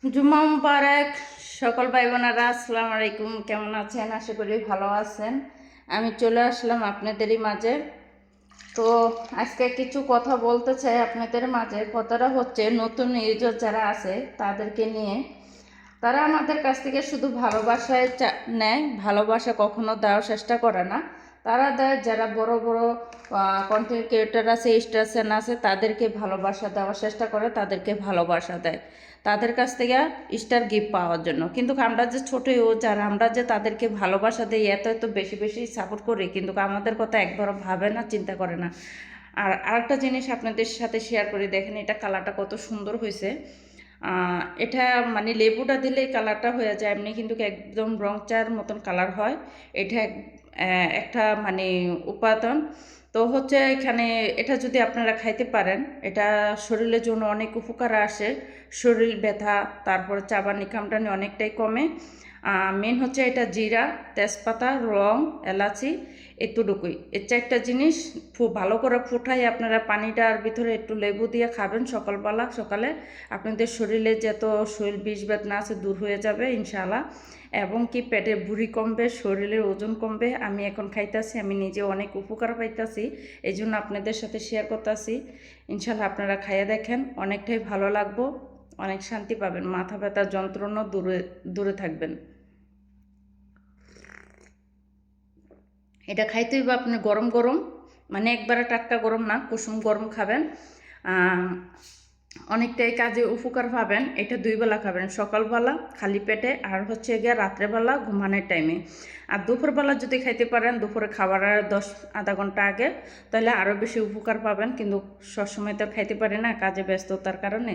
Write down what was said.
জুম্মা মুবারক। সকল ভাই বোনেরা আসসালামু আলাইকুম। কেমন আছেন? আশা করি ভালো আছেন। আমি চলে আসলাম আপনাদেরই মাঝে। তো আজকে কিছু কথা বলতে চাই আপনাদের মাঝে। কথাটা হচ্ছে নতুন ইউজার যারা আছে তাদেরকে নিয়ে। তারা আমাদের কাছ থেকে শুধু ভালোবাসায় নেয়, ভালোবাসা কখনো দেওয়ার চেষ্টা করে না। তারা দেয় যারা বড় বড় কন্টেন্ট ক্রিয়েটার আছে, স্টারসেন আছে, তাদেরকে ভালোবাসা দেওয়ার চেষ্টা করে, তাদেরকে ভালোবাসা দেয় তাদের কাছ থেকে স্টার গিফট পাওয়ার জন্য। কিন্তু আমরা যে ছোটো যারা আমরা যে তাদেরকে ভালোবাসা দিই, এত এত বেশি বেশি সাপোর্ট করি, কিন্তু আমাদের কথা একবারও ভাবে না, চিন্তা করে না। আর আরেকটা জিনিস আপনাদের সাথে শেয়ার করি, দেখেন এটা কালারটা কত সুন্দর হয়েছে। এটা মানে লেবুটা দিলে কালারটা হয়ে যায় এমনি, কিন্তু একদম রং চার মতন কালার হয়। এটা একটা মানে উপাদান। তো হচ্ছে এখানে এটা যদি আপনারা খাইতে পারেন, এটা শরীরের জন্য অনেক উপকার আসে। শরীর ব্যথা, তারপর চাবানি কামটানি অনেকটাই কমে। মেন হচ্ছে এটা জিরা, তেজপাতা, লং, এলাচি, এতটুকুই। এই চারটা জিনিস খুব ভালো করে ফুটাই আপনারা পানিটার ভিতরে একটু লেবু দিয়ে খাবেন সকালে আপনাদের শরীরে যত শরীর বিষ বেদনা আছে দূর হয়ে যাবে ইনশাআল্লাহ। এবং কি পেটের ভুঁড়ি কমবে, শরীরের ওজন কমবে। আমি এখন খাইতেছি, আমি নিজে অনেক উপকার পাইতেছি, এই জন্য আপনাদের সাথে শেয়ার করতেছি। ইনশাআল্লাহ আপনারা খাইয়ে দেখেন, অনেকটাই ভালো লাগবো, অনেক শান্তি পাবেন, মাথা ব্যথার যন্ত্রণা দূরে দূরে থাকবেন। এটা খাইতে হইব আপনি গরম গরম, মানে একবারে টাটকা গরম না, কুসুম গরম খাবেন। অনেকটাই কাজে উপকার পাবেন। এটা 2 বেলা খাবেন, সকালবেলা খালি পেটে, আর হচ্ছে গিয়ে রাত্রেবেলা ঘুমানোর টাইমে। আর দুপুরবেলা যদি খাইতে পারেন, দুপুরে খাবারের আধা ঘন্টা আগে, তাহলে আরও বেশি উপকার পাবেন। কিন্তু সবসময় তো খাইতে পারি না কাজে ব্যস্ততার কারণে।